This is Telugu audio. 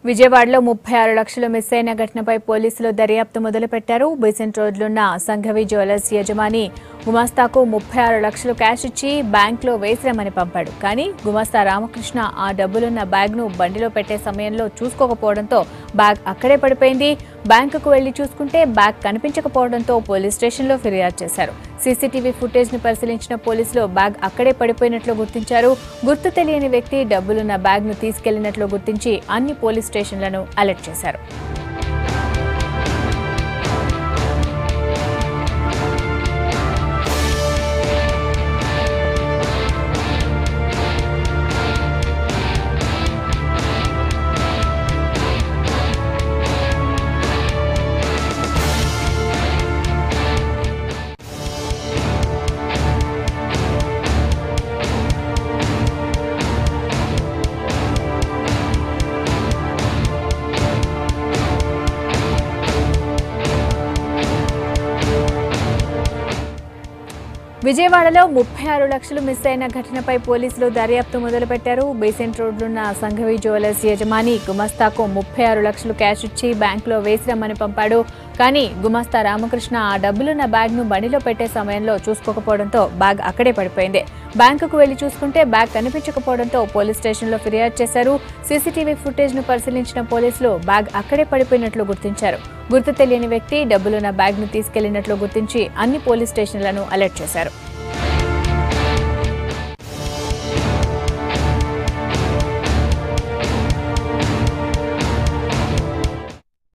విజయవాడలో 36 లక్షలు మిస్ అయిన ఘటనపై పోలీసులు దర్యాప్తు మొదలుపెట్టారు. బీసెంట్ రోడ్లున్న సంఘవి జ్యువెలర్స్ యజమాని గుమాస్తాకు 36 లక్షలు క్యాష్ ఇచ్చి బ్యాంకులో వేసిరమ్మని పంపాడు. కానీ గుమాస్తా రామకృష్ణ ఆ డబ్బులున్న బ్యాగ్ను బండిలో పెట్టే సమయంలో చూసుకోకపోవడంతో బ్యాగ్ అక్కడే పడిపోయింది. బ్యాంకుకు వెళ్లి చూసుకుంటే బ్యాగ్ కనిపించకపోవడంతో పోలీస్ స్టేషన్లో ఫిర్యాదు చేశారు. సీసీటీవీ ఫుటేజ్ ను పరిశీలించిన పోలీసులు బ్యాగ్ అక్కడే పడిపోయినట్లు గుర్తించారు. గుర్తు తెలియని వ్యక్తి డబ్బులున్న బ్యాగ్ ను తీసుకెళ్లినట్లు గుర్తించి అన్ని పోలీస్ స్టేషన్లను అలర్ట్ చేశారు. విజయవాడలో 36 లక్షలు మిస్ అయిన ఘటనపై పోలీసులు దర్యాప్తు మొదలుపెట్టారు. బీసెంట్ రోడ్లున్న సంఘవి జ్యువెలర్స్ యజమాని గుమాస్తాకు 36 లక్షలు క్యాష్ ఇచ్చి బ్యాంకులో వేసిరమ్మని పంపాడు. కానీ గుమాస్తా రామకృష్ణ ఆ డబ్బులున్న బ్యాగ్ను బండిలో పెట్టే సమయంలో చూసుకోకపోవడంతో బ్యాగ్ అక్కడే పడిపోయింది. బ్యాంకుకు వెళ్లి చూసుకుంటే బ్యాగ్ కనిపించకపోవడంతో పోలీస్ స్టేషన్లో ఫిర్యాదు చేశారు. సీసీటీవీ ఫుటేజ్ ను పరిశీలించిన పోలీసులు బ్యాగ్ అక్కడే పడిపోయినట్లు గుర్తించారు. గుర్తు తెలియని వ్యక్తి డబ్బులున్న బ్యాగ్ ను తీసుకెళ్లినట్లు గుర్తించి అన్ని పోలీస్ స్టేషన్లను అలర్ట్ చేశారు.